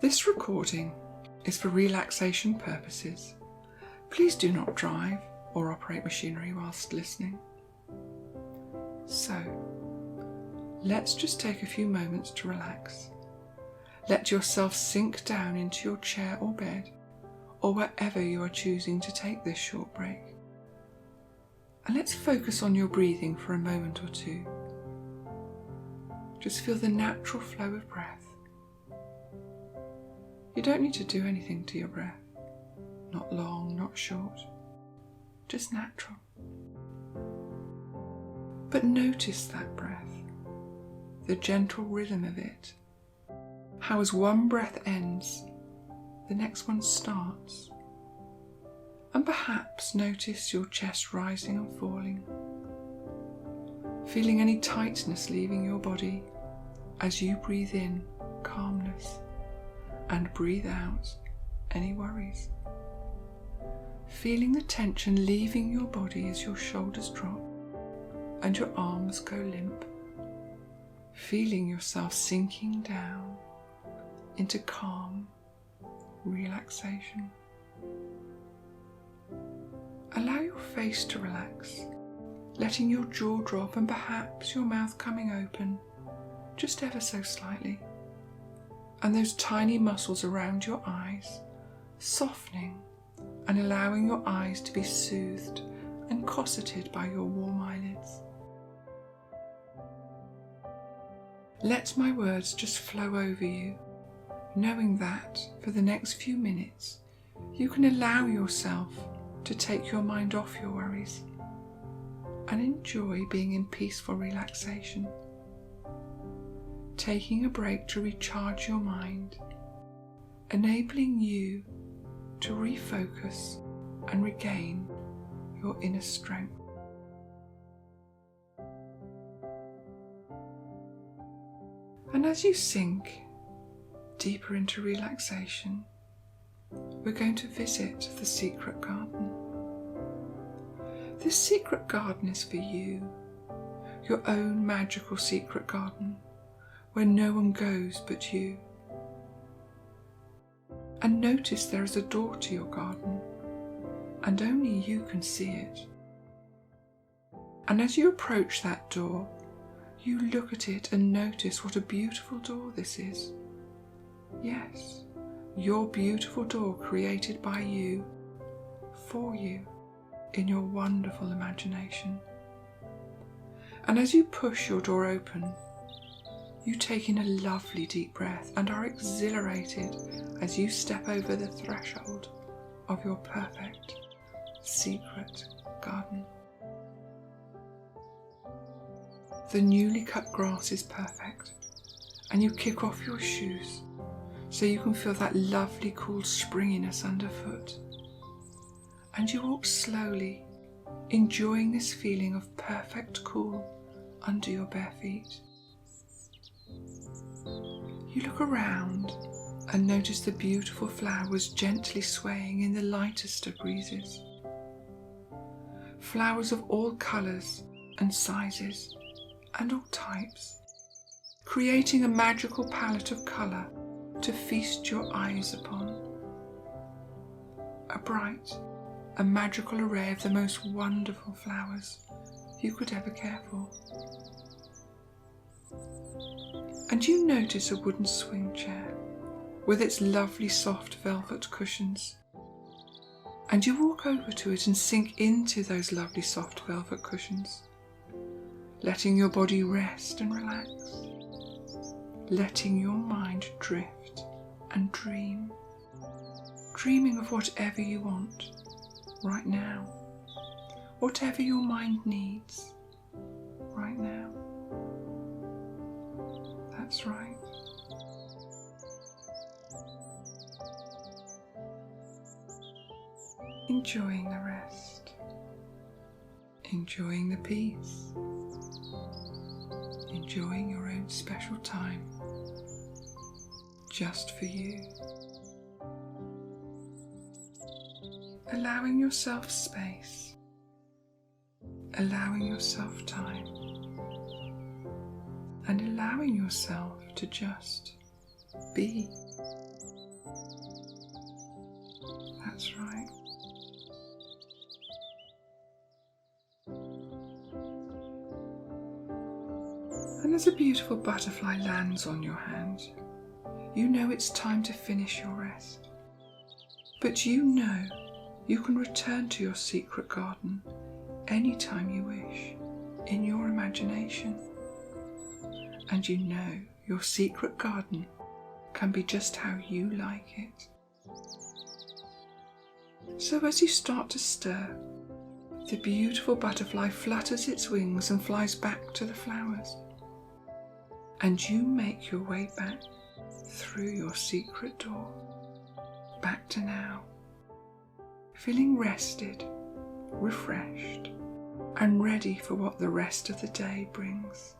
This recording is for relaxation purposes. Please do not drive or operate machinery whilst listening. So, let's just take a few moments to relax. Let yourself sink down into your chair or bed, or wherever you are choosing to take this short break. And let's focus on your breathing for a moment or two. Just feel the natural flow of breath. You don't need to do anything to your breath. Not long, not short. Just natural. But notice that breath, the gentle rhythm of it. How as one breath ends, the next one starts. And perhaps notice your chest rising and falling. Feeling any tightness leaving your body as you breathe in calmness and breathe out any worries. Feeling the tension leaving your body as your shoulders drop and your arms go limp. Feeling yourself sinking down into calm relaxation. Allow your face to relax, letting your jaw drop and perhaps your mouth coming open just ever so slightly, and those tiny muscles around your eyes softening and allowing your eyes to be soothed and cosseted by your warm eyelids. Let my words just flow over you, knowing that for the next few minutes you can allow yourself to take your mind off your worries and enjoy being in peaceful relaxation, taking a break to recharge your mind, enabling you to refocus and regain your inner strength. And as you sink deeper into relaxation, we're going to visit the secret garden. This secret garden is for you, your own magical secret garden, where no one goes but you. And notice there is a door to your garden, and only you can see it. And as you approach that door, you look at it and notice what a beautiful door this is. Yes, your beautiful door created by you, for you, in your wonderful imagination. And as you push your door open, you take in a lovely deep breath and are exhilarated as you step over the threshold of your perfect secret garden. The newly cut grass is perfect, and you kick off your shoes so you can feel that lovely cool springiness underfoot. And you walk slowly, enjoying this feeling of perfect cool under your bare feet. You look around and notice the beautiful flowers gently swaying in the lightest of breezes. Flowers of all colours and sizes and all types, creating a magical palette of colour to feast your eyes upon. A bright and magical array of the most wonderful flowers you could ever care for. And you notice a wooden swing chair with its lovely soft velvet cushions. And you walk over to it and sink into those lovely soft velvet cushions, letting your body rest and relax, letting your mind drift and dream, dreaming of whatever you want right now, whatever your mind needs right now. That's right. Enjoying the rest, enjoying the peace, enjoying your own special time just for you. Allowing yourself space, allowing yourself time allowing yourself to just be. That's right. And as a beautiful butterfly lands on your hand, you know it's time to finish your rest. But you know you can return to your secret garden anytime you wish, in your imagination. And you know your secret garden can be just how you like it. So as you start to stir, the beautiful butterfly flutters its wings and flies back to the flowers. And you make your way back through your secret door, back to now, feeling rested, refreshed, and ready for what the rest of the day brings.